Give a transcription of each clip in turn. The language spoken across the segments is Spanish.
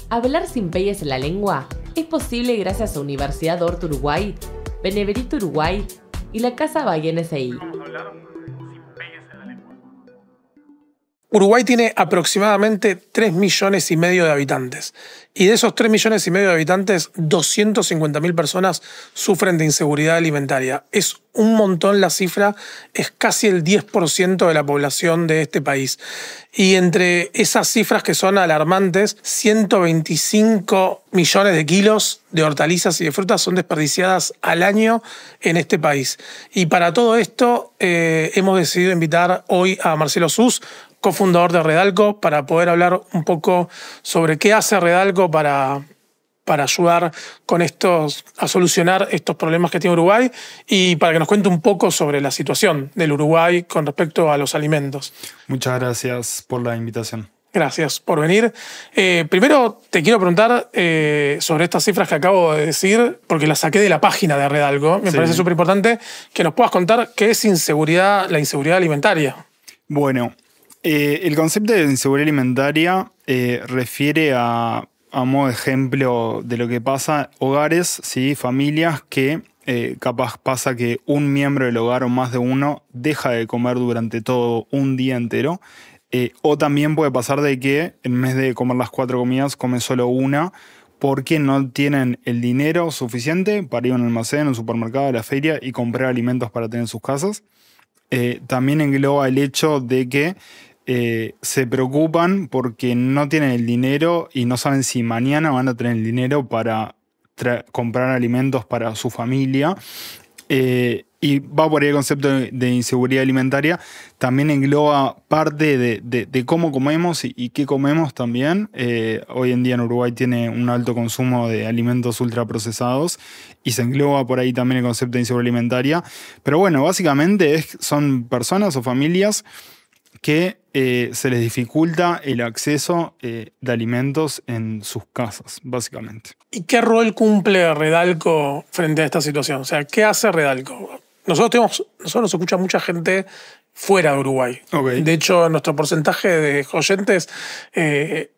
Hablar sin pegues en la lengua es posible gracias a Universidad Horta Uruguay, Beneverito Uruguay y la Casa Bahién S.I. Uruguay tiene aproximadamente 3,5 millones de habitantes. Y de esos 3,5 millones de habitantes, 250.000 personas sufren de inseguridad alimentaria. Es un montón la cifra, es casi el 10% de la población de este país. Y entre esas cifras que son alarmantes, 125 millones de kilos de hortalizas y de frutas son desperdiciadas al año en este país. Y para todo esto hemos decidido invitar hoy a Marcelo Sus, cofundador de Redalco, para poder hablar un poco sobre qué hace Redalco para ayudar con a solucionar estos problemas que tiene Uruguay y para que nos cuente un poco sobre la situación del Uruguay con respecto a los alimentos. Muchas gracias por la invitación. Gracias por venir. Primero te quiero preguntar sobre estas cifras que acabo de decir, porque las saqué de la página de Redalco. Me parece súper importante que nos puedas contar qué es la inseguridad alimentaria. Bueno, el concepto de inseguridad alimentaria refiere a modo de ejemplo de lo que pasa, hogares, ¿sí? Familias que capaz pasa que un miembro del hogar o más de uno deja de comer durante todo un día entero. O también puede pasar de que en vez de comer las 4 comidas, come solo una porque no tienen el dinero suficiente para ir a un almacén, a un supermercado, a la feria y comprar alimentos para tener en sus casas. También engloba el hecho de que se preocupan porque no tienen el dinero y no saben si mañana van a tener el dinero para comprar alimentos para su familia. Y va por ahí el concepto de inseguridad alimentaria. También engloba parte de cómo comemos y qué comemos también. Hoy en día en Uruguay tiene un alto consumo de alimentos ultraprocesados y se engloba por ahí también el concepto de inseguridad alimentaria. Pero bueno, básicamente son personas o familias que se les dificulta el acceso de alimentos en sus casas, básicamente. ¿Y qué rol cumple Redalco frente a esta situación? O sea, ¿qué hace Redalco? Nosotros nos escucha mucha gente fuera de Uruguay. Okay. De hecho, nuestro porcentaje de oyentes,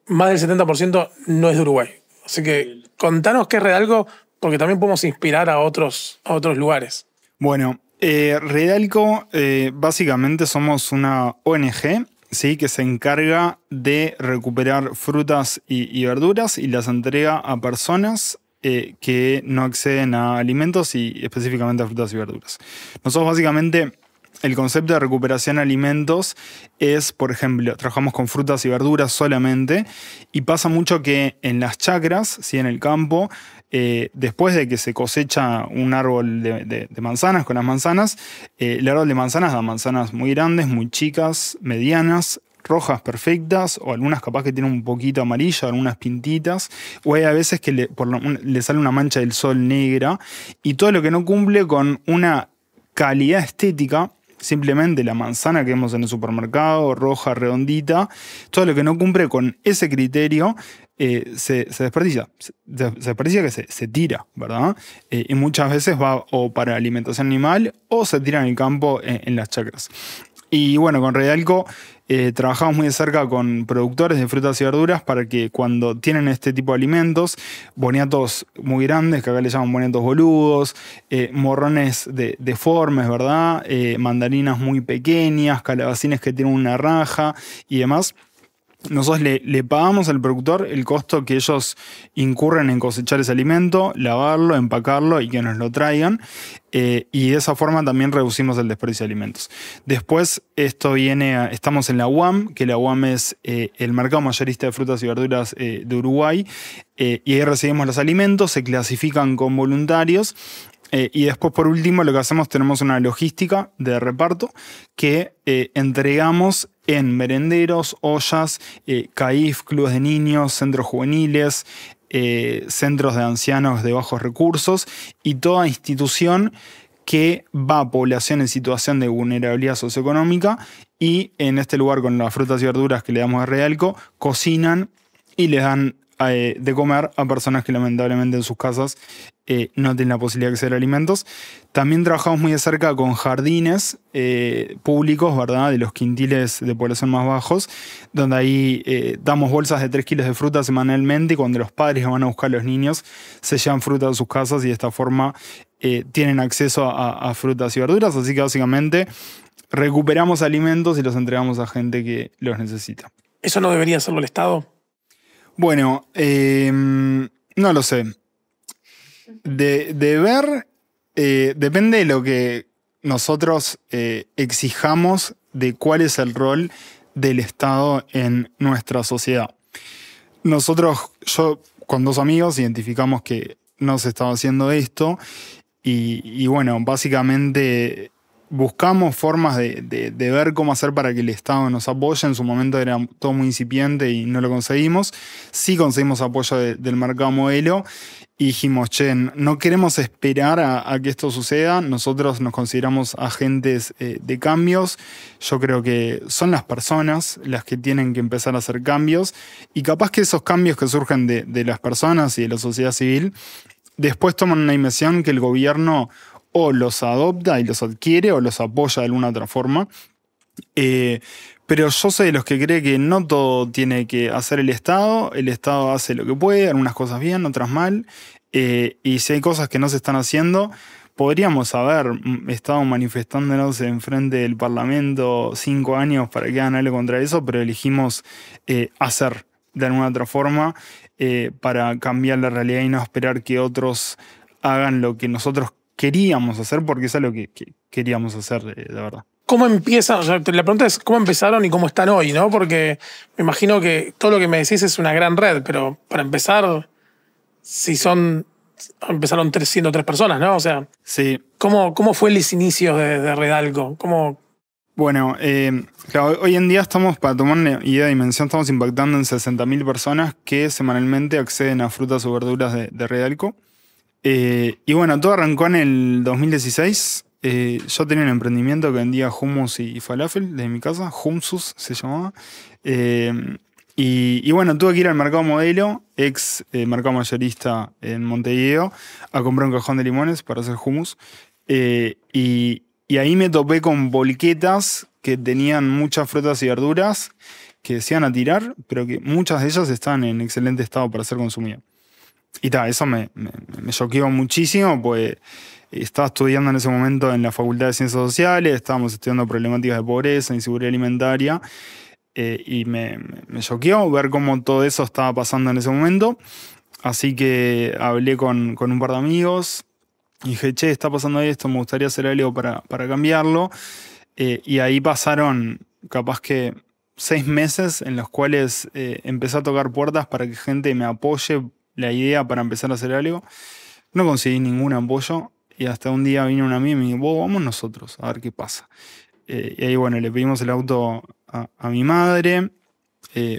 más del 70% no es de Uruguay. Así que contanos qué es Redalco, porque también podemos inspirar a otros lugares. Bueno, Redalco básicamente somos una ONG, ¿sí? Que se encarga de recuperar frutas y verduras y las entrega a personas que no acceden a alimentos y específicamente a frutas y verduras. Nosotros básicamente el concepto de recuperación de alimentos es, por ejemplo, trabajamos con frutas y verduras solamente y pasa mucho que en las chacras, ¿sí? En el campo, después de que se cosecha un árbol de manzanas con las manzanas, el árbol de manzanas da manzanas muy grandes, muy chicas, medianas, rojas perfectas o algunas capaz que tienen un poquito amarillo, algunas pintitas, o hay a veces que le sale una mancha del sol negra y todo lo que no cumple con una calidad estética, simplemente la manzana que vemos en el supermercado, roja, redondita, todo lo que no cumple con ese criterio se desperdicia. Se desperdicia que se tira, ¿verdad? Y muchas veces va o para alimentación animal o se tira en el campo en las chacras. Y bueno, con Redalco trabajamos muy de cerca con productores de frutas y verduras para que cuando tienen este tipo de alimentos, boniatos muy grandes, que acá le llaman boniatos boludos, morrones deformes, ¿verdad? Mandarinas muy pequeñas, calabacines que tienen una raja y demás. Nosotros le pagamos al productor el costo que ellos incurren en cosechar ese alimento, lavarlo, empacarlo y que nos lo traigan. Y de esa forma también reducimos el desperdicio de alimentos. Después estamos en la UAM, que la UAM es el mercado mayorista de frutas y verduras de Uruguay. Y ahí recibimos los alimentos, se clasifican con voluntarios. Y después, por último, lo que hacemos, tenemos una logística de reparto que entregamos en merenderos, ollas, CAIF, clubes de niños, centros juveniles, centros de ancianos de bajos recursos y toda institución que va a población en situación de vulnerabilidad socioeconómica y en este lugar con las frutas y verduras que le damos a Redalco, cocinan y les dan de comer a personas que lamentablemente en sus casas no tienen la posibilidad de acceder a alimentos. También trabajamos muy de cerca con jardines públicos, ¿verdad? De los quintiles de población más bajos, donde ahí damos bolsas de 3 kilos de fruta semanalmente y cuando los padres van a buscar a los niños, se llevan fruta a sus casas y de esta forma tienen acceso a frutas y verduras. Así que básicamente recuperamos alimentos y los entregamos a gente que los necesita. ¿Eso no debería hacerlo el Estado? Bueno, no lo sé. Depende de lo que nosotros exijamos de cuál es el rol del Estado en nuestra sociedad. Yo con 2 amigos identificamos que no se estaba haciendo esto y bueno, básicamente buscamos formas de ver cómo hacer para que el Estado nos apoye. En su momento era todo muy incipiente y no lo conseguimos. Sí conseguimos apoyo del mercado modelo y dijimos, che, no queremos esperar a que esto suceda. Nosotros nos consideramos agentes de cambios. Yo creo que son las personas las que tienen que empezar a hacer cambios y capaz que esos cambios que surgen de las personas y de la sociedad civil después toman una dimensión que el gobierno o los adopta y los adquiere o los apoya de alguna otra forma. Pero yo soy de los que cree que no todo tiene que hacer el Estado. El Estado hace lo que puede, algunas cosas bien, otras mal. Y si hay cosas que no se están haciendo, podríamos haber estado manifestándonos en frente del Parlamento 5 años para que hagan algo contra eso, pero elegimos hacer de alguna otra forma para cambiar la realidad y no esperar que otros hagan lo que nosotros queríamos hacer, porque eso es lo que queríamos hacer de verdad. ¿Cómo empiezan? O sea, la pregunta es cómo empezaron y cómo están hoy, ¿no? Porque me imagino que todo lo que me decís es una gran red, pero para empezar, empezaron siendo 3 personas, ¿no? O sea, sí. ¿Cómo fue los inicios de Redalco? Bueno, claro, hoy en día para tomar una idea de dimensión, estamos impactando en 60.000 personas que semanalmente acceden a frutas o verduras de Redalco. Y bueno, todo arrancó en el 2016. Yo tenía un emprendimiento que vendía hummus y falafel desde mi casa. Humsus se llamaba. Y bueno, tuve que ir al mercado modelo, ex mercado mayorista en Montevideo, a comprar un cajón de limones para hacer hummus. Y ahí me topé con volquetas que tenían muchas frutas y verduras que se iban a tirar, pero que muchas de ellas estaban en excelente estado para ser consumidas. Y eso me choqueó muchísimo, pues estaba estudiando en ese momento en la Facultad de Ciencias Sociales, estábamos estudiando problemáticas de pobreza, inseguridad alimentaria, y me choqueó ver cómo todo eso estaba pasando en ese momento. Así que hablé con un par de amigos y dije, che, está pasando esto, me gustaría hacer algo para cambiarlo. Y ahí pasaron capaz que 6 meses en los cuales empecé a tocar puertas para que gente me apoye la idea para empezar a hacer algo. No conseguí ningún apoyo y hasta un día vino un amigo y me dijo, vamos nosotros a ver qué pasa. Y ahí bueno, le pedimos el auto a mi madre,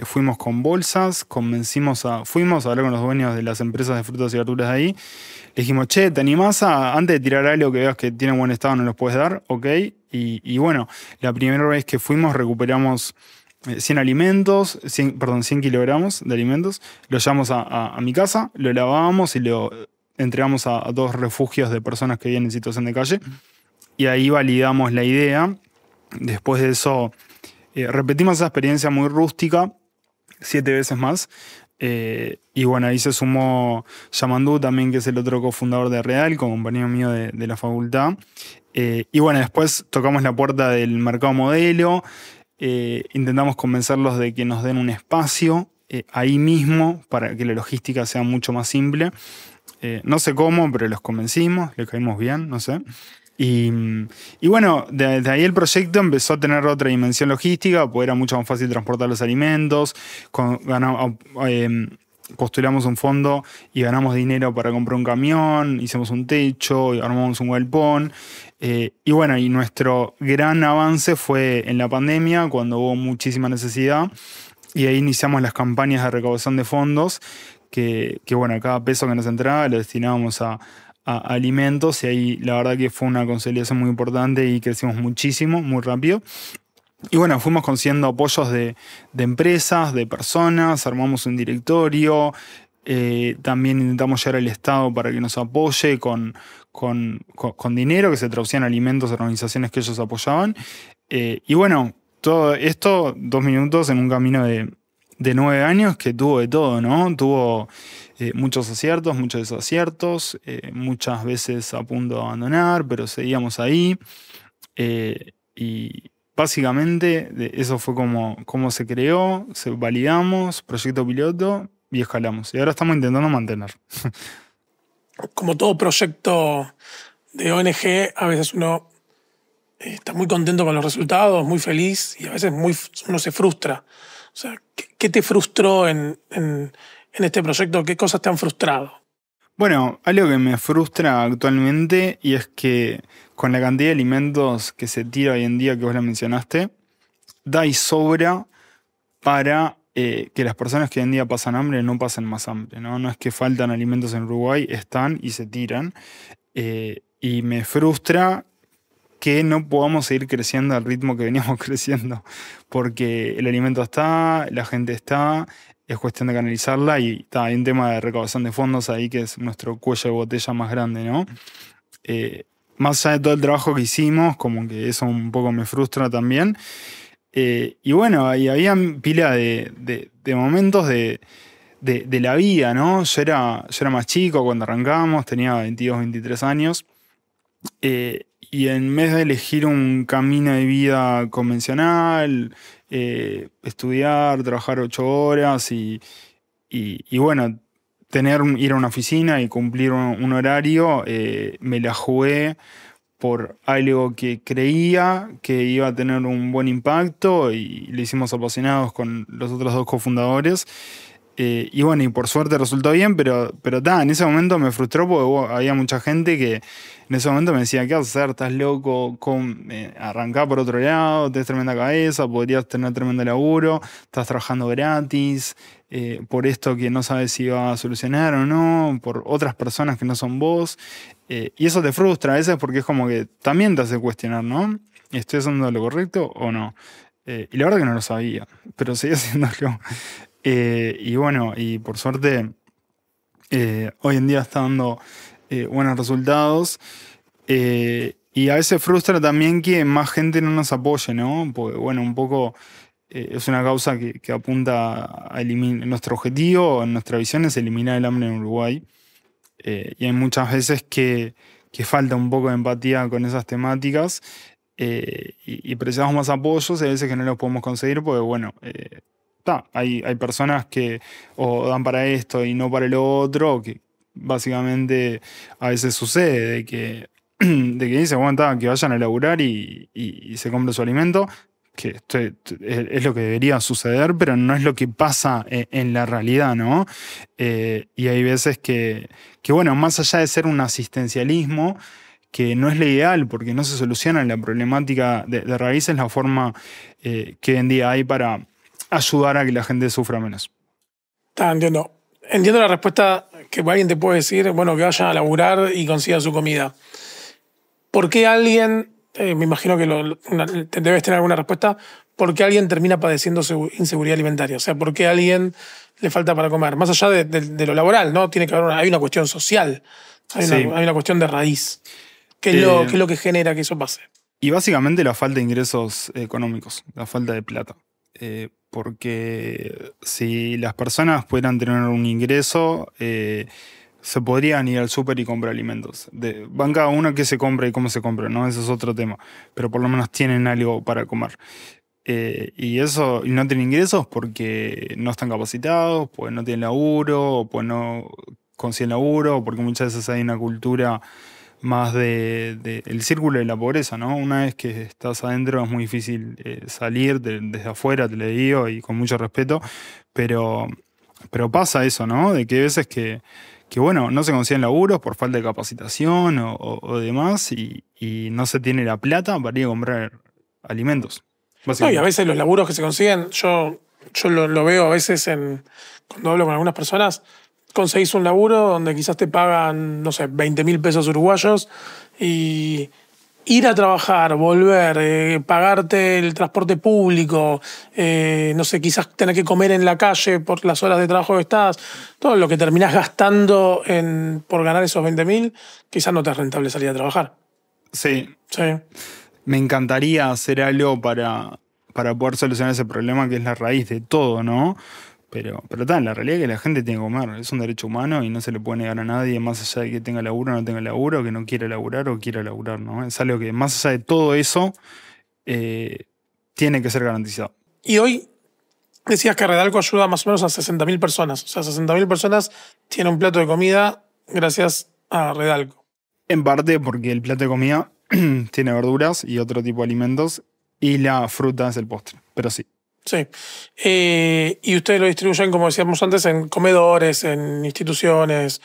fuimos con bolsas, fuimos a hablar con los dueños de las empresas de frutas y verduras de ahí. Le dijimos, che, ¿te animás antes de tirar algo que veas que tiene buen estado, no los puedes dar? Ok. Y bueno, la primera vez que fuimos recuperamos 100 kilogramos de alimentos, lo llevamos a mi casa, lo lavábamos y lo entregamos a 2 refugios de personas que viven en situación de calle. Y ahí validamos la idea. Después de eso, repetimos esa experiencia muy rústica 7 veces más. Y bueno, ahí se sumó Yamandú también, que es el otro cofundador de Redalco, compañero mío de la facultad. Y bueno, después tocamos la puerta del mercado modelo. Intentamos convencerlos de que nos den un espacio ahí mismo para que la logística sea mucho más simple. No sé cómo, pero los convencimos, les caímos bien, no sé. Y bueno, desde ahí el proyecto empezó a tener otra dimensión logística, pues era mucho más fácil transportar los alimentos. Postulamos un fondo y ganamos dinero para comprar un camión, hicimos un techo, armamos un galpón. Y bueno, y nuestro gran avance fue en la pandemia, cuando hubo muchísima necesidad, y ahí iniciamos las campañas de recaudación de fondos, que bueno, cada peso que nos entraba lo destinábamos a alimentos, y ahí la verdad que fue una consolidación muy importante y crecimos muchísimo, muy rápido. Y bueno, fuimos consiguiendo apoyos de empresas, de personas, armamos un directorio, También intentamos llegar al Estado para que nos apoye con dinero que se traducía en alimentos a organizaciones que ellos apoyaban. Y bueno, todo esto, 2 minutos en un camino de 9 años que tuvo de todo, ¿no? Tuvo muchos aciertos, muchos desaciertos, muchas veces a punto de abandonar, pero seguíamos ahí. Y básicamente eso fue como se creó, validamos, proyecto piloto y escalamos. Y ahora estamos intentando mantener. Como todo proyecto de ONG, a veces uno está muy contento con los resultados, muy feliz, y a veces uno se frustra. O sea, ¿qué te frustró en este proyecto? ¿Qué cosas te han frustrado? Bueno, algo que me frustra actualmente y es que con la cantidad de alimentos que se tira hoy en día, que vos la mencionaste, da y sobra para que las personas que hoy en día pasan hambre no pasen más hambre, ¿no? No es que faltan alimentos en Uruguay, están y se tiran. Y me frustra que no podamos seguir creciendo al ritmo que veníamos creciendo, porque el alimento está, la gente está, es cuestión de canalizarla y hay un tema de recaudación de fondos ahí que es nuestro cuello de botella más grande, ¿no? Más allá de todo el trabajo que hicimos, como que eso un poco me frustra también. Y bueno, ahí había pila de momentos de la vida, ¿no? Yo era más chico cuando arrancamos, tenía 22, 23 años. Y en vez de elegir un camino de vida convencional, estudiar, trabajar 8 horas y bueno, ir a una oficina y cumplir un horario, me la jugué por algo que creía que iba a tener un buen impacto y lo hicimos apasionados con los otros 2 cofundadores. Y bueno, y por suerte resultó bien, pero en ese momento me frustró porque había mucha gente que en ese momento me decía, ¿qué vas a hacer? ¿Estás loco? Arrancá por otro lado, tenés tremenda cabeza, podrías tener tremendo laburo, estás trabajando gratis, por esto que no sabes si va a solucionar o no, por otras personas que no son vos. Y eso te frustra a veces porque es como que también te hace cuestionar, ¿no? ¿Estoy haciendo lo correcto o no? Y la verdad que no lo sabía, pero seguía haciéndolo. Y bueno, y por suerte hoy en día está dando buenos resultados. Y a veces frustra también que más gente no nos apoye, ¿no? Porque bueno, un poco es una causa que apunta a eliminar. Nuestro objetivo, nuestra visión es eliminar el hambre en Uruguay. Y hay muchas veces que falta un poco de empatía con esas temáticas. Y precisamos más apoyos y a veces que no los podemos conseguir porque bueno... hay personas que o dan para esto y no para el otro, que básicamente a veces sucede de que dicen, bueno, que vayan a laburar y se compren su alimento, que es lo que debería suceder, pero no es lo que pasa en la realidad, ¿no? Y hay veces que, bueno, más allá de ser un asistencialismo, que no es lo ideal porque no se soluciona la problemática de raíz, es la forma que hoy en día hay para ayudar a que la gente sufra menos. Entiendo. Entiendo la respuesta que alguien te puede decir, bueno, que vayan a laburar y consigan su comida. ¿Por qué alguien, me imagino que debes tener alguna respuesta, por qué alguien termina padeciendo inseguridad alimentaria? O sea, ¿por qué a alguien le falta para comer? Más allá de lo laboral, ¿no? Tiene que haber hay una cuestión social, hay una cuestión de raíz. ¿Qué es lo que genera que eso pase? Y básicamente la falta de ingresos económicos, la falta de plata. Porque si las personas pudieran tener un ingreso, se podrían ir al súper y comprar alimentos. Van cada uno qué se compra y cómo se compra, ¿no? Eso es otro tema. Pero por lo menos tienen algo para comer. Y no tienen ingresos porque no están capacitados, pues no tienen laburo, pues no consiguen laburo, porque muchas veces hay una cultura más el círculo de la pobreza, ¿no? Una vez que estás adentro es muy difícil salir desde afuera, te lo digo, y con mucho respeto, pero pasa eso, ¿no? De que hay veces que bueno, no se consiguen laburos por falta de capacitación o demás, y no se tiene la plata para ir a comprar alimentos. No, y a veces los laburos que se consiguen, yo lo veo a veces cuando hablo con algunas personas, conseguís un laburo donde quizás te pagan, no sé, 20.000 pesos uruguayos y ir a trabajar, volver, pagarte el transporte público, no sé, quizás tener que comer en la calle por las horas de trabajo que estás, todo lo que terminás gastando por ganar esos 20.000, quizás no te es rentable salir a trabajar. Sí. Sí. Me encantaría hacer algo para poder solucionar ese problema que es la raíz de todo, ¿no? Pero la realidad es que la gente tiene que comer. Es un derecho humano y no se le puede negar a nadie, más allá de que tenga laburo o no tenga laburo, que no quiera laburar o quiera laburar, ¿no? Es algo que, más allá de todo eso, tiene que ser garantizado. Y hoy decías que Redalco ayuda más o menos a 60.000 personas. O sea, 60.000 personas tienen un plato de comida gracias a Redalco. En parte porque el plato de comida tiene verduras y otro tipo de alimentos y la fruta es el postre, pero sí. Sí. Y ustedes lo distribuyen, como decíamos antes, en comedores, en instituciones.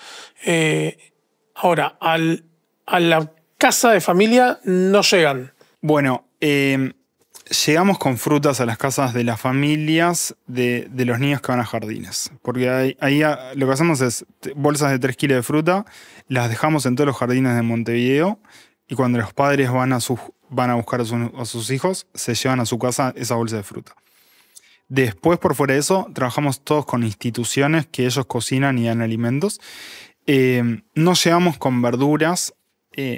Ahora, a la casa de familia no llegan. Bueno, llegamos con frutas a las casas de las familias de los niños que van a jardines. Porque ahí lo que hacemos es bolsas de 3 kilos de fruta, las dejamos en todos los jardines de Montevideo y cuando los padres van a buscar a sus hijos, se llevan a su casa esa bolsa de fruta. Después, por fuera de eso, trabajamos todos con instituciones que ellos cocinan y dan alimentos. No llegamos con verduras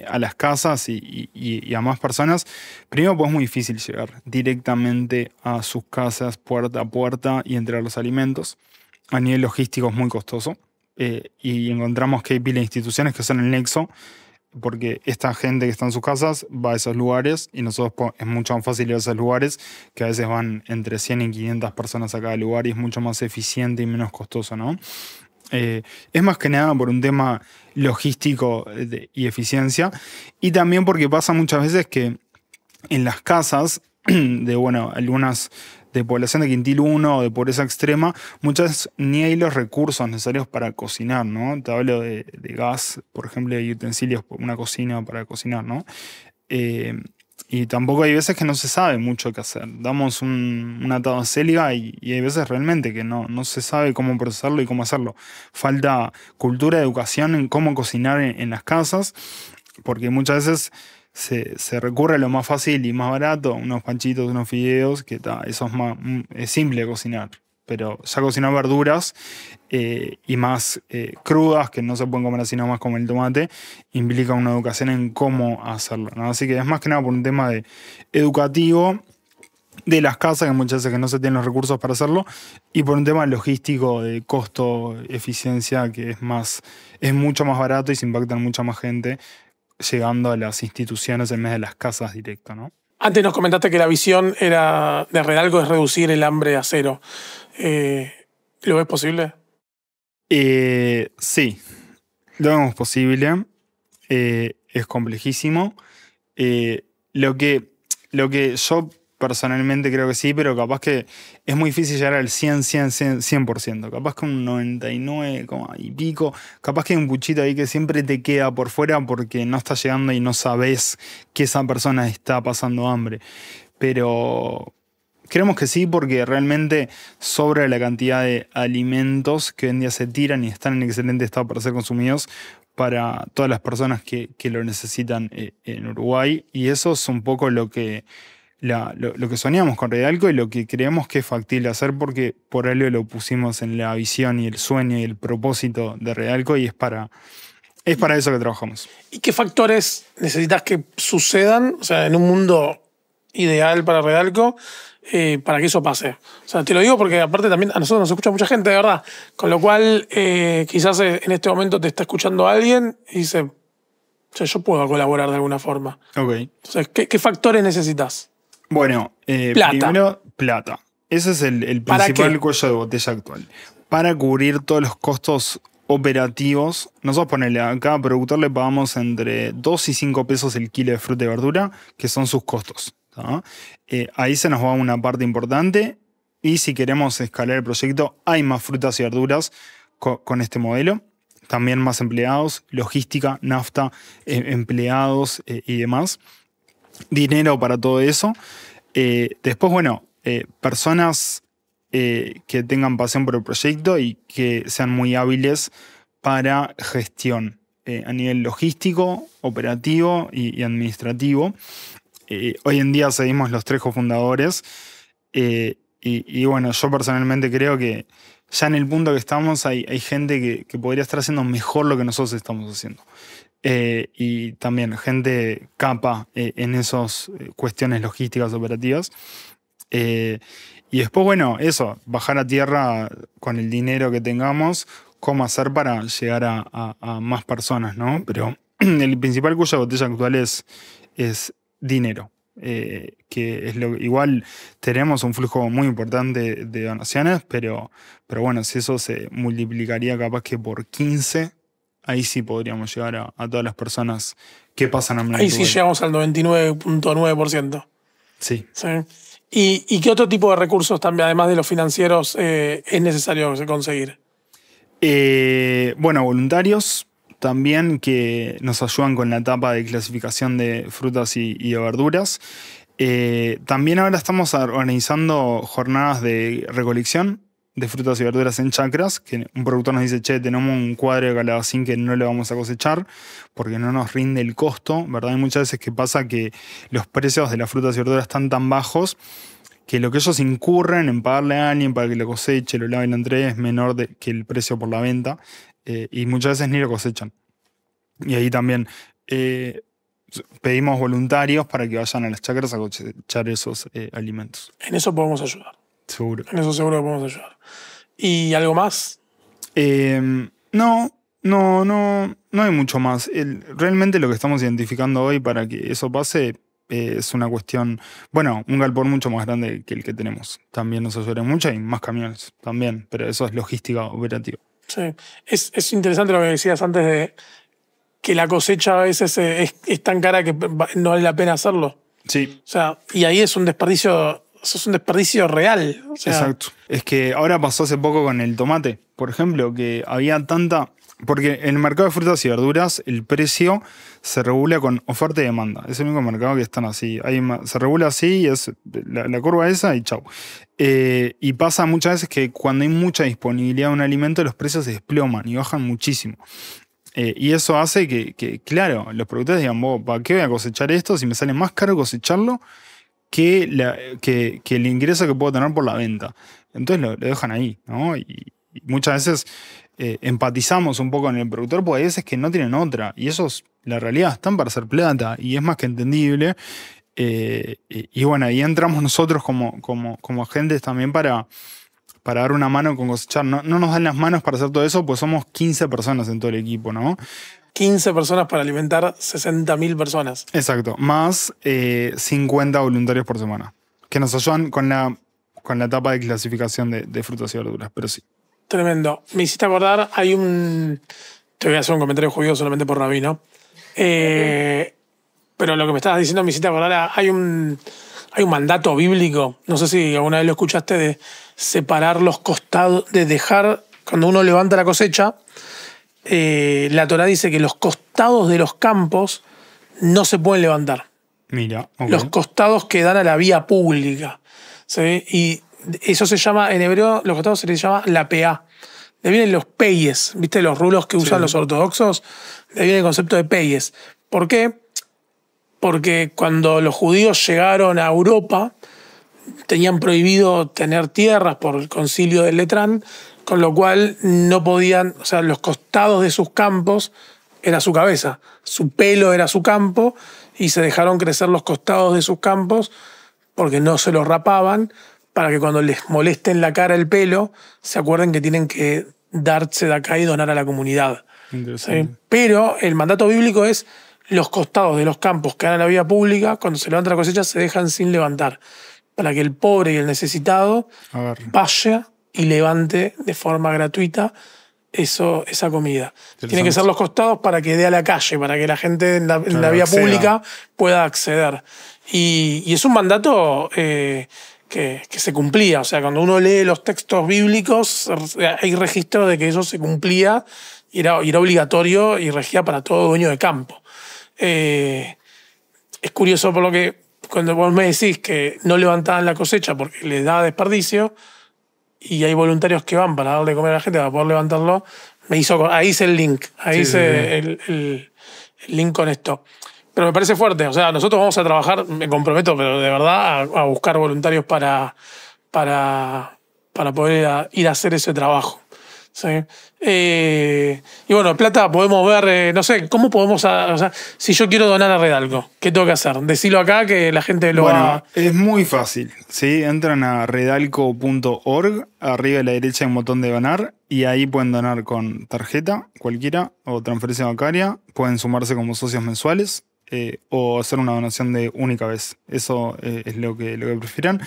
a las casas y a más personas. Primero, pues es muy difícil llegar directamente a sus casas, puerta a puerta, y entregar los alimentos. A nivel logístico es muy costoso. Y encontramos que hay pila de instituciones que son el nexo, porque esta gente que está en sus casas va a esos lugares y nosotros es mucho más fácil ir a esos lugares, que a veces van entre 100 y 500 personas a cada lugar y es mucho más eficiente y menos costoso, ¿no? Es más que nada por un tema logístico y eficiencia, y también porque pasa muchas veces que en las casas de, bueno, algunas de población de quintil 1 o de pobreza extrema, muchas veces ni hay los recursos necesarios para cocinar, ¿no? Te hablo de gas, por ejemplo, de utensilios, una cocina para cocinar, ¿no? Y tampoco hay veces que no se sabe mucho qué hacer. Damos un atado a céliga y hay veces realmente que no se sabe cómo procesarlo y cómo hacerlo. Falta cultura, educación en cómo cocinar en las casas, porque muchas veces se recurre a lo más fácil y más barato, unos panchitos, unos fideos, que eso es simple de cocinar. Pero ya cocinar verduras y más crudas, que no se pueden comer así nomás como el tomate, implica una educación en cómo hacerlo, ¿no? Así que es más que nada por un tema educativo de las casas, que muchas veces que no se tienen los recursos para hacerlo, y por un tema logístico de costo, eficiencia, que es mucho más barato y se impacta en mucha más gente, llegando a las instituciones en vez de las casas directo, ¿no? Antes nos comentaste que la visión de Redalco es reducir el hambre a cero. ¿Lo ves posible? Sí, lo vemos posible. Es complejísimo. Lo que yo personalmente creo que sí, pero capaz que es muy difícil llegar al 100%. Capaz que un 99 y pico. Capaz que hay un puchito ahí que siempre te queda por fuera porque no está llegando y no sabes que esa persona está pasando hambre. Pero creemos que sí, porque realmente sobra la cantidad de alimentos que hoy en día se tiran y están en excelente estado para ser consumidos para todas las personas que lo necesitan en Uruguay. Y eso es un poco lo que soñamos con Redalco y lo que creemos que es factible hacer, porque por algo lo pusimos en la visión y el sueño y el propósito de Redalco, y es para eso que trabajamos. ¿Y qué factores necesitas que sucedan, o sea, en un mundo ideal para Redalco, para que eso pase? O sea, te lo digo porque aparte también a nosotros nos escucha mucha gente, de verdad. Con lo cual, quizás en este momento te está escuchando alguien y dice, o sea, yo puedo colaborar de alguna forma. Ok. Entonces, ¿qué factores necesitas? Bueno, primero, plata. Ese es el principal cuello de botella actual. Para cubrir todos los costos operativos, nosotros ponele, a cada productor le pagamos entre 2 y 5 pesos el kilo de fruta y verdura, que son sus costos, ¿tá? Ahí se nos va una parte importante, y si queremos escalar el proyecto, hay más frutas y verduras con este modelo. También más empleados, logística, nafta, empleados y demás. Dinero para todo eso. Después, bueno, personas que tengan pasión por el proyecto y que sean muy hábiles para gestión. a nivel logístico, operativo y administrativo. Hoy en día seguimos los 3 cofundadores. Y bueno, yo personalmente creo que ya en el punto que estamos hay gente que podría estar haciendo mejor lo que nosotros estamos haciendo. Y también gente capa en esas cuestiones logísticas operativas. Y después, bueno, eso, bajar a tierra con el dinero que tengamos, cómo hacer para llegar a más personas, ¿no? Pero el principal cuello de botella actual es dinero. Que es igual tenemos un flujo muy importante de donaciones, pero bueno, si eso se multiplicaría capaz que por 15, ahí sí podríamos llegar a todas las personas que pasan hambre. Ahí sí llegamos al 99.9%. Sí. ¿Y qué otro tipo de recursos también, además de los financieros, es necesario conseguir? Bueno, voluntarios también que nos ayudan con la etapa de clasificación de frutas y de verduras. También ahora estamos organizando jornadas de recolección de frutas y verduras en chacras, que un productor nos dice, che, tenemos un cuadro de calabacín que no le vamos a cosechar porque no nos rinde el costo, ¿verdad? Hay muchas veces que pasa que los precios de las frutas y verduras están tan bajos que lo que ellos incurren en pagarle a alguien para que lo coseche, lo lave y lo entregue es menor que el precio por la venta. Y muchas veces ni lo cosechan. Y ahí también pedimos voluntarios para que vayan a las chacras a cosechar esos alimentos. En eso podemos ayudar. Seguro. En eso seguro que podemos ayudar. ¿Y algo más? No hay mucho más. Realmente lo que estamos identificando hoy para que eso pase es una cuestión, bueno, un galpón mucho más grande que el que tenemos. También nos ayuda mucho y más camiones también, pero eso es logística operativa. Sí, es interesante lo que decías antes de que la cosecha a veces es tan cara que no vale la pena hacerlo. Sí. O sea, y ahí es un desperdicio real. O sea, exacto. Es que ahora pasó hace poco con el tomate, por ejemplo, que había tanta... Porque en el mercado de frutas y verduras el precio se regula con oferta y demanda. Es el único mercado que están así. Se regula así y es la curva esa y chau. Y pasa muchas veces que cuando hay mucha disponibilidad de un alimento los precios se desploman y bajan muchísimo. Y eso hace que, claro, los productores digan, ¿para qué voy a cosechar esto si me sale más caro cosecharlo que el ingreso que puedo tener por la venta? Entonces lo dejan ahí, ¿no? Y muchas veces empatizamos un poco con el productor porque hay veces que no tienen otra y esos, la realidad, están para hacer plata y es más que entendible. Y bueno, ahí entramos nosotros como agentes también para dar una mano con cosechar. No nos dan las manos para hacer todo eso, pues somos 15 personas en todo el equipo, ¿no? 15 personas para alimentar 60.000 personas. Exacto, más 50 voluntarios por semana, que nos ayudan con la etapa de clasificación de frutas y verduras, pero sí. Tremendo. Me hiciste acordar, te voy a hacer un comentario judío solamente por Rabino. Pero lo que me estabas diciendo me hiciste acordar, hay un mandato bíblico, no sé si alguna vez lo escuchaste, de separar los costados, de dejar, cuando uno levanta la cosecha, la Torá dice que los costados de los campos no se pueden levantar. Mira, okay. Los costados que dan a la vía pública. ¿Sí? Y eso se llama, en hebreo, los costados se les llama la PA. De ahí vienen los peyes, ¿viste? Los rulos que usan los ortodoxos. De ahí viene el concepto de peyes. ¿Por qué? Porque cuando los judíos llegaron a Europa, tenían prohibido tener tierras por el concilio de Letrán, con lo cual no podían, o sea, los costados de sus campos era su cabeza, su pelo era su campo, y se dejaron crecer los costados de sus campos porque no se los rapaban, para que cuando les moleste en la cara el pelo, se acuerden que tienen que darse de acá y donar a la comunidad. ¿Sí? Pero el mandato bíblico es los costados de los campos que dan a la vía pública, cuando se levanta la cosecha, se dejan sin levantar, para que el pobre y el necesitado vaya y levante de forma gratuita esa comida. Tienen que ser los costados para que dé a la calle, para que la gente en la vía pública pueda acceder. Y es un mandato que se cumplía. O sea, cuando uno lee los textos bíblicos, hay registro de que eso se cumplía y era obligatorio y regía para todo dueño de campo. Es curioso por lo que cuando vos me decís que no levantaban la cosecha porque les da desperdicio y hay voluntarios que van para darle de comer a la gente para poder levantarlo, Ahí hice el link. Ahí hice el link con esto. Pero me parece fuerte. O sea, nosotros vamos a trabajar, me comprometo, pero de verdad, a buscar voluntarios para poder ir a hacer ese trabajo. ¿Sí? Y bueno, plata podemos ver, no sé, ¿cómo podemos, o sea, si yo quiero donar a Redalco, ¿qué tengo que hacer? Decilo acá que la gente lo va... Es muy fácil, ¿sí? Entran a redalco.org, arriba a la derecha hay un botón de donar y ahí pueden donar con tarjeta, cualquiera, o transferencia bancaria, pueden sumarse como socios mensuales o hacer una donación de única vez. Eso es lo que prefieran.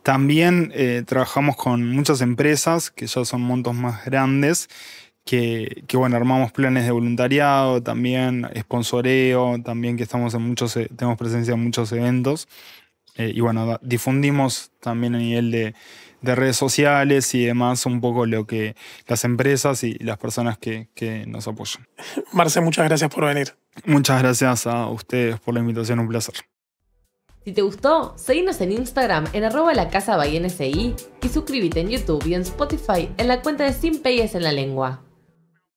También trabajamos con muchas empresas que ya son montos más grandes, que bueno, armamos planes de voluntariado, también sponsoreo, también que estamos tenemos presencia en muchos eventos. Y bueno, difundimos también a nivel de redes sociales y demás un poco lo que las empresas y las personas que nos apoyan. Marce, muchas gracias por venir. Muchas gracias a ustedes por la invitación, un placer. Si te gustó, seguinos en Instagram en @lacasabahiensi y suscríbete en YouTube y en Spotify en la cuenta de Sin Peyes en la Lengua.